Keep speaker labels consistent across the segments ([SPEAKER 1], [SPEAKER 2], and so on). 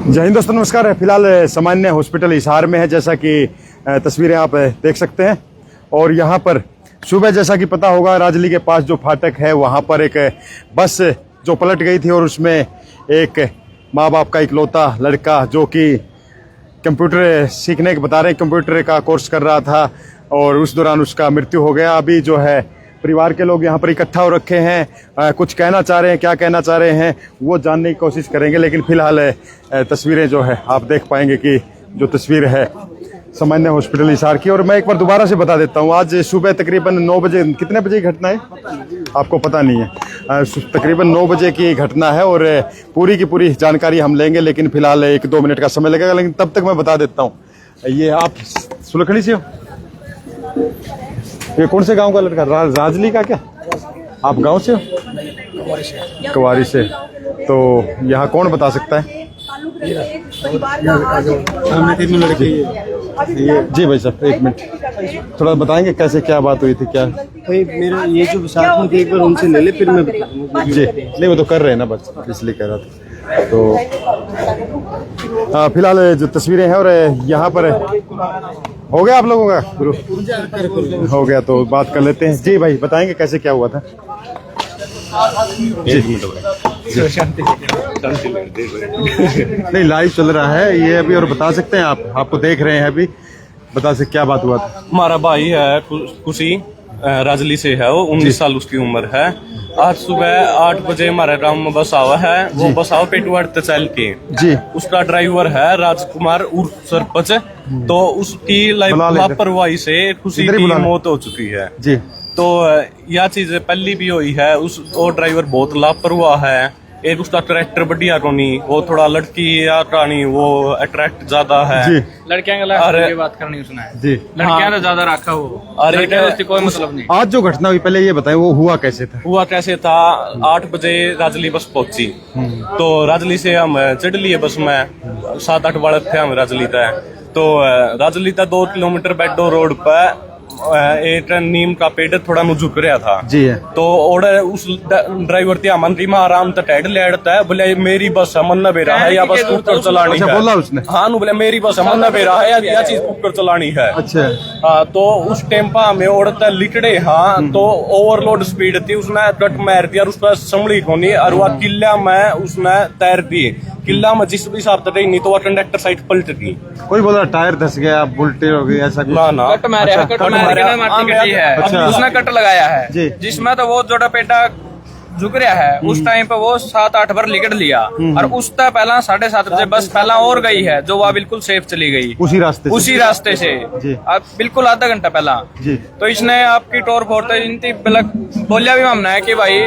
[SPEAKER 1] जय हिंद दोस्तों, नमस्कार। फिलहाल सामान्य हॉस्पिटल हिसार में है, जैसा कि तस्वीरें आप देख सकते हैं। और यहाँ पर सुबह जैसा कि पता होगा, राजली के पास जो फाटक है वहाँ पर एक बस जो पलट गई थी और उसमें एक माँ बाप का इकलौता लड़का जो कि कंप्यूटर सीखने के बता रहे हैं, कंप्यूटर का कोर्स कर रहा था और उस दौरान उसका मृत्यु हो गया। अभी जो है परिवार के लोग यहाँ पर इकट्ठा हो रखे हैं, कुछ कहना चाह रहे हैं, क्या कहना चाह रहे हैं वो जानने की कोशिश करेंगे। लेकिन फिलहाल तस्वीरें जो है आप देख पाएंगे कि जो तस्वीर है सामान्य हॉस्पिटल हिसार की। और मैं एक बार दोबारा से बता देता हूँ, आज सुबह तकरीबन 9 बजे, कितने बजे की घटना है आपको पता नहीं है, तकरीबन 9 बजे की घटना है और पूरी की पूरी जानकारी हम लेंगे। लेकिन फिलहाल 1-2 मिनट का समय लगेगा, लेकिन तब तक मैं बता देता हूँ। ये आप सुलखड़ी से हो? ये कौन से गांव का लड़का? राजली का क्या? आप गांव से हो? कुवारी से। तो यहाँ कौन बता सकता है? जी भाई साहब, 1 मिनट, थोड़ा बताएंगे कैसे क्या बात हुई थी? क्या
[SPEAKER 2] भाई मेरा ये जो साथ में एक बार उनसे ले ले, फिर मैं बताऊंगा। जी
[SPEAKER 1] नहीं, वो तो कर रहे हैं ना, बस इसलिए कह रहा था। तो फिलहाल जो तस्वीरें हैं, और यहाँ पर हो गया आप लोगों का ग्रुप हो गया, तो बात कर लेते हैं। जी भाई बताएंगे कैसे क्या हुआ था? नहीं, लाइव चल रहा है ये अभी, और बता सकते हैं आप, आपको देख रहे हैं अभी, बता सकते क्या बात हुआ था?
[SPEAKER 3] हमारा भाई है खुशी, राजली से है, वो 19 साल उसकी उम्र है। आज सुबह 8 बजे हमारे गांव में बस आवा है, वो बस आवा पेटवाड़ तहसील की जी। उसका ड्राइवर है राजकुमार उर्फ सरपंच। तो उसकी लापरवाही से खुशी की मौत हो चुकी है जी। तो यह चीज पहली भी हुई है, वो ड्राइवर बहुत लापरवाह है। एक उसका ट्रैक्टर बढ़िया कोनी, वो थोड़ा लड़की या रानी वो अट्रैक्ट ज्यादा है जी।
[SPEAKER 4] लड़कियां के बात करनी उसने जी, लड़कियां तो ज्यादा रखा वो, अरे कोई मतलब नहीं।
[SPEAKER 1] आज जो घटना हुई पहले ये बताएं, वो हुआ कैसे था?
[SPEAKER 3] हुआ कैसे था? 8 बजे राजली बस पहुंची, तो राजली से हम चढ़ लिए बस में, 7-8 वाले थे हम राजली तक। तो राजली तक 2 किलोमीटर बैडो रोड पर एक नीम का पेड़ थोड़ा नु झुक रहा था जी है। तो ऑर्डर उस ड्राइवर थे मंत्री में आराम तक टैड लेता है, बोले मेरी बस है, मन बेरा है या बस कुकर चलानी है।
[SPEAKER 1] बोला उसने? हाँ,
[SPEAKER 3] बोले मेरी बस है, मन बेरा है या चीज कुकर चलानी है। अच्छा हाँ, तो उस टेम्पा में औरत लिकड़े, हाँ तो ओवरलोड स्पीड थी, उसने कट मार दिया और उस पर संभली होनी, और वह किला में उसने तैर दी। किला में जिस हिसाब से नहीं तो वह कंडक्टर साइड पलट गई।
[SPEAKER 1] कोई बोला टायर धस गया, बुलटे हो गई, ऐसा कुछ?
[SPEAKER 3] ना
[SPEAKER 4] कट मारे, कट माटी है, उसने कट लगाया है जिसमें तो वो जोड़ा पेटा झुक रहा है। उस टाइम पे वो 7-8 बार लिकड़ लिया, और उसका पहला 7:30 बजे बस पहला और गई है, जो वह बिल्कुल सेफ चली गई उसी रास्ते से बिल्कुल आधा घंटा पहला जी। तो इसने आपकी टोर फोर बोलिया भी मामना है कि भाई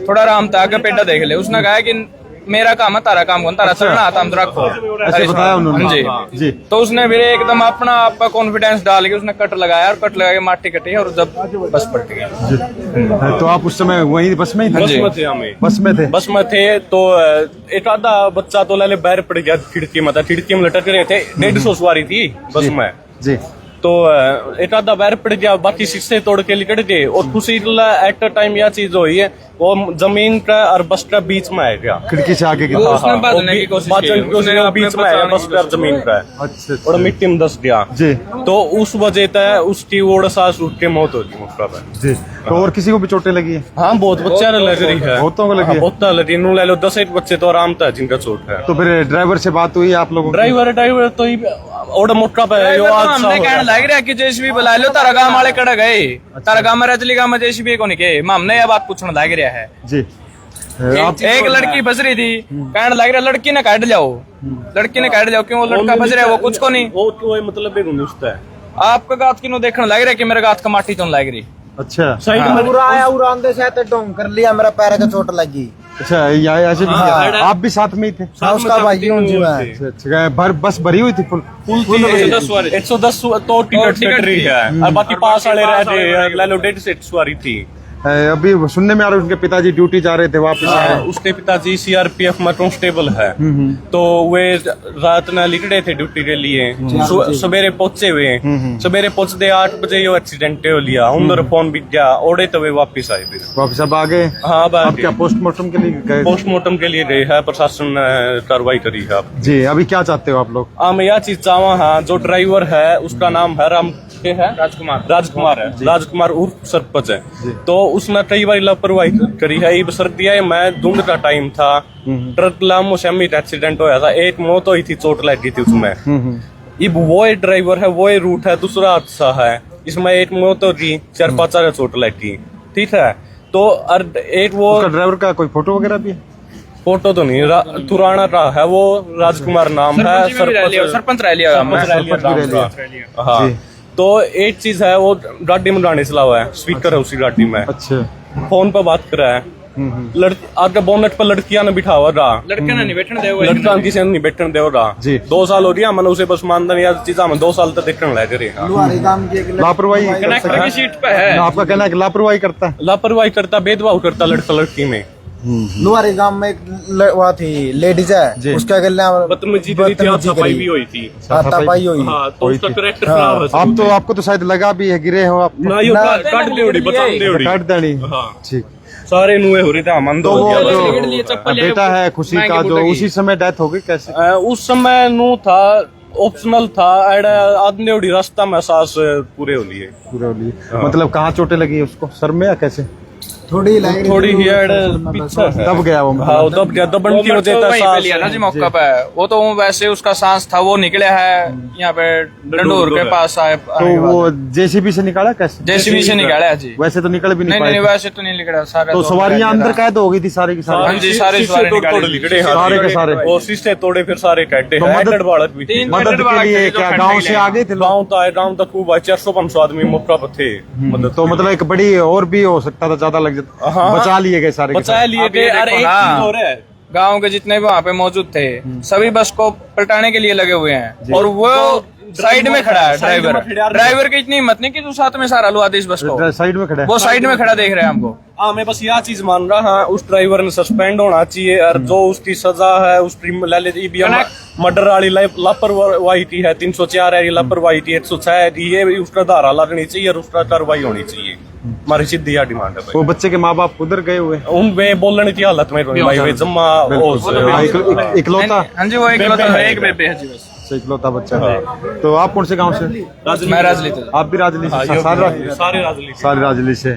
[SPEAKER 4] थोड़ा आराम था, आगे पेटा देख ले। उसने कहा कि मेरा काम है, तारा काम कौन, तारा चलना आता हम रखो,
[SPEAKER 1] ऐसे बताया उन्होंने
[SPEAKER 3] जी। तो उसने फिर एकदम अपना आप का कॉन्फिडेंस डाल के उसने कट लगाया, और कट लगा के माटी कटी, और जब बस पलट गई।
[SPEAKER 1] तो आप उस समय वही बस में थे?
[SPEAKER 3] बस में थे। तो एक आधा बच्चा तो लाले बाहर पड़ गया खिड़की में, खिड़की में लटक रहे थे। 150 सवारी थी बस में जी। तो एक आधा बाहर पड़ गया, बाकी शीशे तोड़ के लिकड़ गए। और खुशी एट अ टाइम यह चीज हुई है, वो जमीन का और बस का बीच में आ गया,
[SPEAKER 1] खिड़की से आगे
[SPEAKER 3] बीच में आया बस का जमीन का। अच्छा। और मिट्टी में धस गया जी। तो उस वजह से उसकी ओर सांस उठ के मौत हो गई जी।
[SPEAKER 1] तो और किसी को भी चोटें लगी है?
[SPEAKER 3] हाँ, बहुत बच्चा लग रही है,
[SPEAKER 1] बहुतों को लगी है,
[SPEAKER 3] बहुत लगी। नू ले लो 10 बच्चे तो आराम था जिनका चोट है।
[SPEAKER 1] तो फिर ड्राइवर से बात हुई आप लोगों?
[SPEAKER 3] ड्राइवर तो और मोटा पे
[SPEAKER 4] हमने कहने लग रहा कि जेसीबी बुला लो, तारा गांव वाले कड़ गए, तारा गांव में रजली गांव में जेसीबी को नहीं के, हमने यह बात पूछने लग रहा है जी। एक लड़की फंस रही थी, कहने लग रहा लड़की ने काट जाओ, लड़की ने काट जाओ, क्यों? वो लड़का फंस रहा है, वो कुछ को नहीं,
[SPEAKER 3] वो कोई मतलब है।
[SPEAKER 4] आपका गात क्यों देखने लग रहा है कि मेरे गात का माटी तो लग रही।
[SPEAKER 1] अच्छा,
[SPEAKER 2] साइड में पूरा आया उड़ान से डोंग कर लिया, मेरा पैर का चोट लगी।
[SPEAKER 1] अच्छा, ऐसे भी किया? आप भी साथ में ही थे?
[SPEAKER 2] उसका भाई
[SPEAKER 1] बस भरी हुई थी, फुल
[SPEAKER 3] 110 तो टिकट कट रही है, और बाकी पास वाले रह 150 सवारी थी।
[SPEAKER 1] अभी सुनने में आ रहा है उनके पिताजी ड्यूटी जा रहे थे वापस आए।
[SPEAKER 3] उसके पिताजी सीआरपीएफ में कांस्टेबल है, तो वे रात में निकले थे ड्यूटी के लिए, सवेरे पहुंचे हुए, सवेरे पहुंचते 8 बजे ये एक्सीडेंट हो लिया, उधर फोन भी गया, ओढ़े तो वे वापिस आए फिर
[SPEAKER 1] वापस अब आ गए।
[SPEAKER 3] हाँ
[SPEAKER 1] अब क्या पोस्टमार्टम के लिए गए?
[SPEAKER 3] पोस्टमार्टम के लिए गए है, प्रशासन ने कार्रवाई करी है।
[SPEAKER 1] जी अभी क्या चाहते हो आप लोग?
[SPEAKER 3] मैं यह चीज चाहवा हाँ, जो ड्राइवर है उसका नाम है राजकुमार उर्फ सरपंच है, तो उसने कई बार लापरवाही करी है। ये सर्दियां है, मैं धुंध का टाइम था, ट्रक लामो से एक्सीडेंट होया था, एक मौत हुई थी, चोट लगी थी उसमें। अब वो ड्राइवर है, वो रूट है, दूसरा हादसा है, इसमें एक मौत होगी, 4-5 चोट लगी, ठीक है। तो एक वो
[SPEAKER 1] ड्राइवर का कोई फोटो वगैरह भी है?
[SPEAKER 3] फोटो तो नहीं, तुराना का है वो, राजकुमार नाम है,
[SPEAKER 4] सरपंच रह लिया।
[SPEAKER 3] हाँ, तो एक चीज है, वो गाड़ी में गाने चला हुआ है, स्पीकर है उसी गाड़ी में,
[SPEAKER 1] अच्छा
[SPEAKER 3] फोन पे बात कर रहा है, आपके बोनेट पर लड़कियां ने बिठा हुआ रहा,
[SPEAKER 4] लड़का नहीं बैठने दे,
[SPEAKER 3] लड़का किसी ने नहीं बैठने दे रहा जी। 2 साल हो गया, मैंने उसे बस मानदा नहीं, चीजा में 2 साल तक देखने लग रहे।
[SPEAKER 1] लापरवाही
[SPEAKER 4] कनेक्टर की सीट पे है,
[SPEAKER 1] आपका कहना है कि लापरवाही करता, भेदभाव करता लड़का लड़की में।
[SPEAKER 5] लुहारी गांव में एक वहाँ थी लेडीज है, उसका
[SPEAKER 3] बदतमीजी भी हुई थी,
[SPEAKER 5] हाथापाई हुई।
[SPEAKER 3] हाँ, तो उसका करैक्टर खराब है।
[SPEAKER 1] आप तो आपको तो शायद लगा भी है, गिरे हो आप?
[SPEAKER 3] ना यो काट देवड़ी, बता देवड़ी,
[SPEAKER 1] काट देनी।
[SPEAKER 3] हाँ
[SPEAKER 1] ठीक,
[SPEAKER 3] सारे नुए हो रहे थे, मन
[SPEAKER 1] तो वो जो बेटा है खुशी का, जो उसी समय डेथ हो गई, कैसे?
[SPEAKER 3] उस समय नु था, ऑप्शनल था, आदमी रास्ता में सांस पूरे हो लिए।
[SPEAKER 1] मतलब कहाँ चोटें लगी उसको, सर में या कैसे?
[SPEAKER 3] थोड़ी ही पीछे
[SPEAKER 1] दब गया वो।
[SPEAKER 3] हाँ, दब गया, दबन की वजह से
[SPEAKER 4] मौका पे। वो तो वैसे उसका सांस था, वो निकले है यहाँ पे डंडूर के पास आए,
[SPEAKER 1] तो वो जेसीबी से निकाला कैसे?
[SPEAKER 4] जेसीबी से निकाला जी।
[SPEAKER 1] वैसे तो निकल भी नहीं पाए।
[SPEAKER 4] नहीं, वैसे तो नहीं निकला सारे।
[SPEAKER 1] तो सवारियां अंदर कैद हो गई थी सारी की सारी?
[SPEAKER 4] हाँ जी, सारे
[SPEAKER 3] सारे
[SPEAKER 1] के सारे,
[SPEAKER 3] और शीशे तोड़े, फिर सारे कैटे।
[SPEAKER 1] मदद के लिए क्या गाँव से आ गए थे?
[SPEAKER 3] गाँव तक खूब 400-500 आदमी मौका पर थे।
[SPEAKER 1] तो मतलब एक बड़ी और भी हो सकता था, ज्यादा लग जाता। बचा लिए गए सारे,
[SPEAKER 3] बचा लिए गए। अरे एक चीज और है,
[SPEAKER 4] गाँव के जितने भी वहाँ पे मौजूद थे, सभी बस को पलटाने के लिए लगे हुए हैं, और वो साइड में खड़ा है ड्राइवर की इतनी हिम्मत नहीं कि तू साथ में सारा लुआ दे इस बस को,
[SPEAKER 1] साइड में खड़ा है,
[SPEAKER 4] वो साइड में खड़ा देख रहे हैं हमको।
[SPEAKER 3] हाँ, मैं बस यह चीज मान रहा हूँ, उस ड्राइवर ने सस्पेंड होना चाहिए, और जो उसकी सजा है उसकी मर्डर वाली लापरवाही की है, 304 है लापरवाही की, 106 है, ये उसका धारा लगनी चाहिए और उसका कार्रवाई होनी चाहिए। हमारी सीधी डिमांड है।
[SPEAKER 1] वो बच्चे के माँ बाप उधर गए हुए,
[SPEAKER 3] उनमें बोलने की हालत में भाई जम्मा
[SPEAKER 1] इकलौता।
[SPEAKER 4] हाँ जी, वो इकलौता है, एक बेबे है जी बस,
[SPEAKER 1] इकलौता बच्चा है। तो आप कौन से गांव से?
[SPEAKER 4] मैं राजली से।
[SPEAKER 1] आप भी राजली से? सारे राजली से।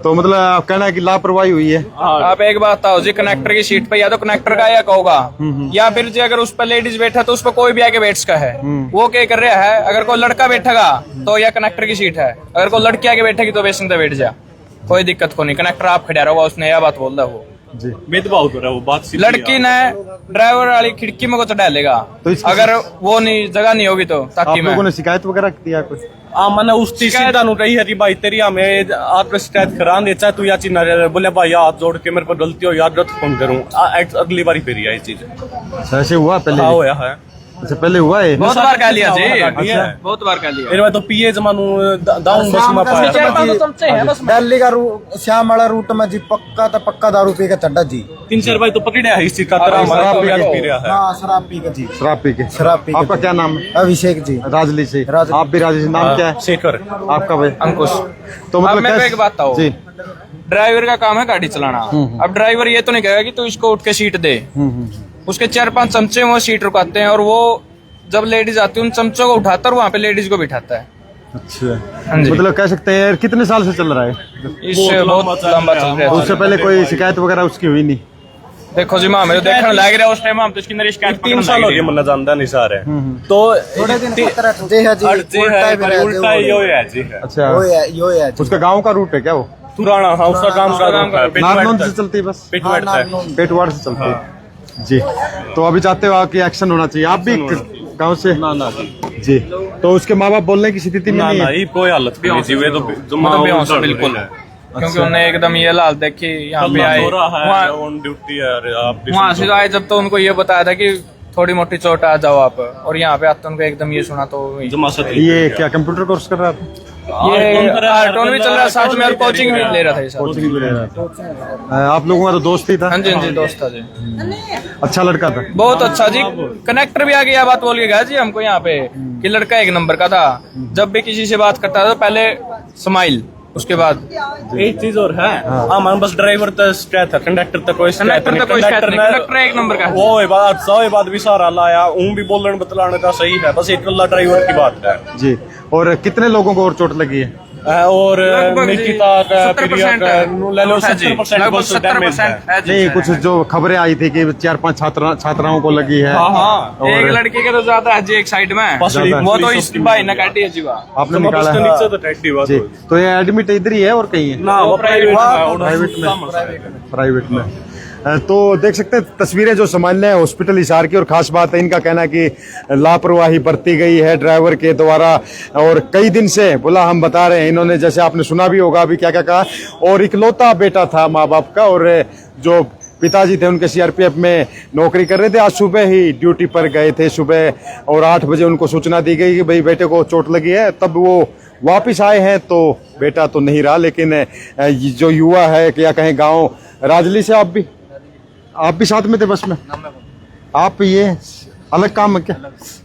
[SPEAKER 1] तो मतलब आप कहना है कि लापरवाही हुई है?
[SPEAKER 4] आप एक बात बताओ जी, कनेक्टर की सीट पे या तो कनेक्टर का या होगा, या फिर जी अगर उस पर लेडीज बैठा तो उस पर कोई भी आके बैठ सका है। वो क्या कर रहा है, अगर कोई लड़का बैठेगा तो या कनेक्टर की सीट है, अगर कोई लड़की आके बैठेगी तो बेसन बैठ जा, कोई दिक्कत को नहीं। कनेक्टर आप खड़ा रहोगा, उसने यह बात बोल रहा वो
[SPEAKER 1] जी,
[SPEAKER 3] भेदभाव कर रहा है वो बात।
[SPEAKER 4] लड़की ने ड्राइवर वाली खिड़की में को तो डालेगा, तो अगर वो नहीं जगह नहीं होगी तो ताकि
[SPEAKER 1] लोगों ने शिकायत वगैरह किया कुछ?
[SPEAKER 3] मैंने उस चीज सीधा नु रही है कि भाई तेरी हमें आप शिकायत करा दे, चाहे तू या चीज बोले भाई हाथ जोड़ के मेरे पर गलती हो याद रख फोन करूँ, अगली बार फिर ये चीज
[SPEAKER 1] ऐसे हुआ पहले?
[SPEAKER 3] हुआ है,
[SPEAKER 1] अच्छा पहले हुआ है,
[SPEAKER 4] बहुत बार कह लिया जी, बहुत बार कह लिया।
[SPEAKER 3] मेरे तो पीए जमानू दाऊं बस में पाया
[SPEAKER 5] दिल्ली का श्याम वाला रूट में जी पक्का दारू पी के चड्डा जी,
[SPEAKER 3] 3-4 बार तो पकड़े है इस चीज का तरह हमारा पी रहा है।
[SPEAKER 5] हाँ, शराब पी के जी,
[SPEAKER 1] शराब पी के। आपका क्या नाम है?
[SPEAKER 5] अभिषेक जी,
[SPEAKER 1] राजली से। आप भी राजली से? नाम क्या है?
[SPEAKER 3] शेखर।
[SPEAKER 1] आपका भाई?
[SPEAKER 4] अंकुश।
[SPEAKER 1] तो मतलब
[SPEAKER 4] मैं एक बात बताऊं जी, ड्राइवर का काम है गाड़ी चलाना। अब ड्राइवर ये तो नहीं कहेगा कि तू इसको उठ के सीट दे, उसके 4-5 चमचे वो सीट रुकाते हैं, और वो जब लेडीज आती है उन चमचों को उठाता है और वहाँ पे लेडीज को बिठाता है।
[SPEAKER 1] अच्छा, मतलब कह सकते हैं कितने साल से चल रहा है?
[SPEAKER 4] इससे बहुत लंबा चल रहा है।
[SPEAKER 1] उससे पहले कोई शिकायत वगैरह उसकी हुई नहीं?
[SPEAKER 4] देखो जी, मेरे देखने लग रहा है उस टाइम हम तो इसकी अंदर शिकायत
[SPEAKER 3] 3 साल हो गए, मन्ना जानता नहीं सारे तो
[SPEAKER 5] थोड़े दिन उल्टा
[SPEAKER 3] यो है जी।
[SPEAKER 1] अच्छा,
[SPEAKER 5] यो है
[SPEAKER 1] उसका गाँव का रूट है क्या वो?
[SPEAKER 3] पुराना, हाँ उसका काम
[SPEAKER 1] नारनौंद से चलती है बस, पेटवाड़ से चलती है जी। तो अभी चाहते हो कि एक्शन होना चाहिए? आप भी गांव से? ना जी। तो उसके माँ बाप बोलने की स्थिति में नहीं है?
[SPEAKER 3] कोई हालत नहीं जी, वे तो
[SPEAKER 4] बिल्कुल, क्योंकि उन्हें एकदम ये लाल देखी यहाँ पे आए, वहाँ से आए जब तो उनको ये बताया था कि थोड़ी मोटी चोट आ जाओ आप, और यहाँ पे आते उनको एकदम ये सुना तो
[SPEAKER 1] ये क्या कंप्यूटर कोर्स कर रहा था?
[SPEAKER 4] ये आर्टोन भी चल रहा है साथ में और कोचिंग भी ले रहा था ये सब।
[SPEAKER 1] कोचिंग भी ले रहा था। आप लोगों का तो दोस्त ही था?
[SPEAKER 4] हाँ जी हाँ जी, दोस्त था जी।
[SPEAKER 1] अच्छा लड़का था?
[SPEAKER 4] बहुत अच्छा जी। कनेक्टर भी आ गया, बात बोल के गया जी हमको यहाँ पे कि लड़का एक नंबर का था। जब भी किसी से बात करता था तो पहले स्माइल, उसके बाद
[SPEAKER 3] एक चीज और है, हमारे बस ड्राइवर तक शिकायत है, कंडक्टर तक कोई शिकायत नहीं।
[SPEAKER 4] कंडक्टर एक नंबर का है।
[SPEAKER 3] वो बात भी सारा लाया, भी बोलने बतलाने का सही है, बस एक ड्राइवर की बात है
[SPEAKER 1] जी। और कितने लोगों को और चोट लगी है?
[SPEAKER 3] और निकिता का
[SPEAKER 4] 70%
[SPEAKER 3] ले लो 70% बस डैमेज है।
[SPEAKER 1] नहीं, कुछ जो खबरें आई थी कि 4-5 छात्राओं को लगी है।
[SPEAKER 4] हाँ, एक लड़के के तो ज्यादा है जी एक साइड में, वो तो इसकी भाई ने काटी है जी।
[SPEAKER 1] आपने निकाला है?
[SPEAKER 3] नीचे तो टैक्सी
[SPEAKER 1] जी। तो ये एडमिट इधर ही है और कहीं है?
[SPEAKER 3] ना, वो
[SPEAKER 1] प्राइवेट में। तो देख सकते हैं तस्वीरें जो सामान्य है हॉस्पिटल हिसार की। और खास बात है, इनका कहना है कि लापरवाही बरती गई है ड्राइवर के द्वारा, और कई दिन से बोला हम बता रहे हैं इन्होंने, जैसे आपने सुना भी होगा अभी क्या क्या कहा। और इकलौता बेटा था माँ बाप का, और जो पिताजी थे उनके सीआरपीएफ में नौकरी कर रहे थे। आज सुबह ही ड्यूटी पर गए थे सुबह, और 8 बजे उनको सूचना दी गई कि भाई बेटे को चोट लगी है। तब वो वापिस आए हैं तो बेटा तो नहीं रहा, लेकिन जो युवा है या कहें गाँव राजली से, आप भी साथ में थे बस में? आप ये अलग काम है क्या?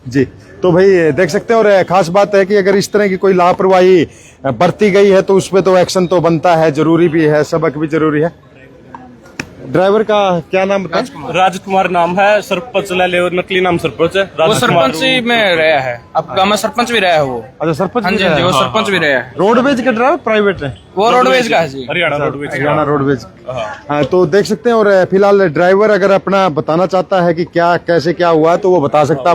[SPEAKER 1] जी। तो भाई देख सकते हैं, और खास बात है कि अगर इस तरह की कोई लापरवाही बरती गई है तो उस पर तो एक्शन तो बनता है, जरूरी भी है, सबक भी जरूरी है। ड्राइवर का क्या नाम था?
[SPEAKER 3] राजकुमार नाम है, सरपंच ले ले, नकली नाम सरपंच है।
[SPEAKER 4] वो सरपंच में रहा है, अब गाँव में सरपंच भी रहा है वो।
[SPEAKER 1] अच्छा, सरपंच?
[SPEAKER 4] हाँ जी हाँ जी, वो सरपंच भी रहा है।
[SPEAKER 1] रोडवेज का ड्राइवर प्राइवेट है?
[SPEAKER 4] वो रोडवेज का है जी,
[SPEAKER 3] हरियाणा
[SPEAKER 1] रोडवेज। हाँ, तो देख सकते हैं। और फिलहाल ड्राइवर अगर अपना बताना चाहता है कि क्या कैसे क्या हुआ तो वो बता सकता,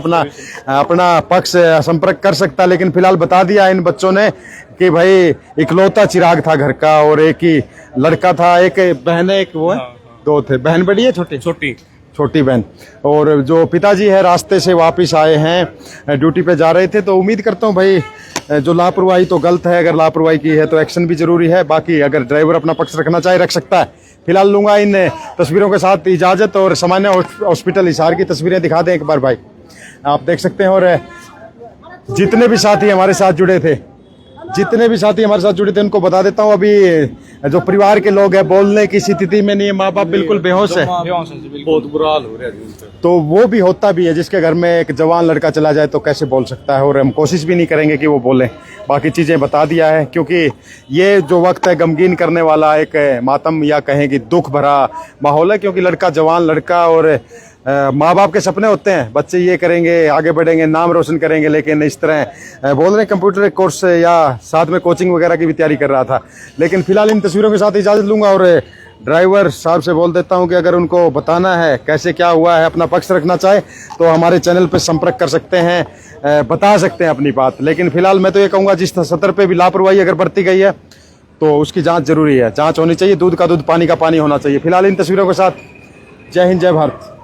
[SPEAKER 1] अपना पक्ष संपर्क कर सकता। लेकिन फिलहाल बता दिया इन बच्चों ने कि भाई इकलौता चिराग था घर का, और एक ही लड़का था, एक बहन है, एक वो है, दो थे। बहन बड़ी है? छोटी बहन। और जो पिताजी है रास्ते से वापस आए हैं, ड्यूटी पे जा रहे थे। तो उम्मीद करता हूँ भाई जो लापरवाही तो गलत है, अगर लापरवाही की है तो एक्शन भी जरूरी है। बाकी अगर ड्राइवर अपना पक्ष रखना चाहे रख सकता है। फिलहाल लूंगा इन तस्वीरों के साथ इजाजत, और सामान्य हॉस्पिटल हिसार की तस्वीरें दिखा दें एक बार भाई, आप देख सकते हैं। और जितने भी साथी हमारे साथ जुड़े थे उनको बता देता हूँ, अभी जो परिवार के लोग हैं बोलने की स्थिति में नहीं है, माँ बाप बिल्कुल बेहोश है,
[SPEAKER 3] बहुत बुरा हाल हो रहा है।
[SPEAKER 1] तो वो भी होता भी है, जिसके घर में एक जवान लड़का चला जाए तो कैसे बोल सकता है। और हम कोशिश भी नहीं करेंगे कि वो बोले, बाकी चीजें बता दिया है, क्योंकि ये जो वक्त है गमगीन करने वाला, एक मातम या कहें कि दुख भरा माहौल है। क्योंकि लड़का, जवान लड़का, और माँ बाप के सपने होते हैं, बच्चे ये करेंगे, आगे बढ़ेंगे, नाम रोशन करेंगे, लेकिन इस तरह बोल रहे कंप्यूटर कोर्स या साथ में कोचिंग वगैरह की भी तैयारी कर रहा था। लेकिन फिलहाल इन तस्वीरों के साथ इजाज़त लूंगा, और ड्राइवर साहब से बोल देता हूं कि अगर उनको बताना है कैसे क्या हुआ है, अपना पक्ष रखना चाहे तो हमारे चैनल पर संपर्क कर सकते हैं, बता सकते हैं अपनी बात। लेकिन फिलहाल मैं तो ये कहूँगा जिस सतर पर भी लापरवाही अगर बरती गई है तो उसकी जाँच जरूरी है, जाँच होनी चाहिए, दूध का दूध पानी का पानी होना चाहिए। फिलहाल इन तस्वीरों के साथ जय हिंद, जय भारत।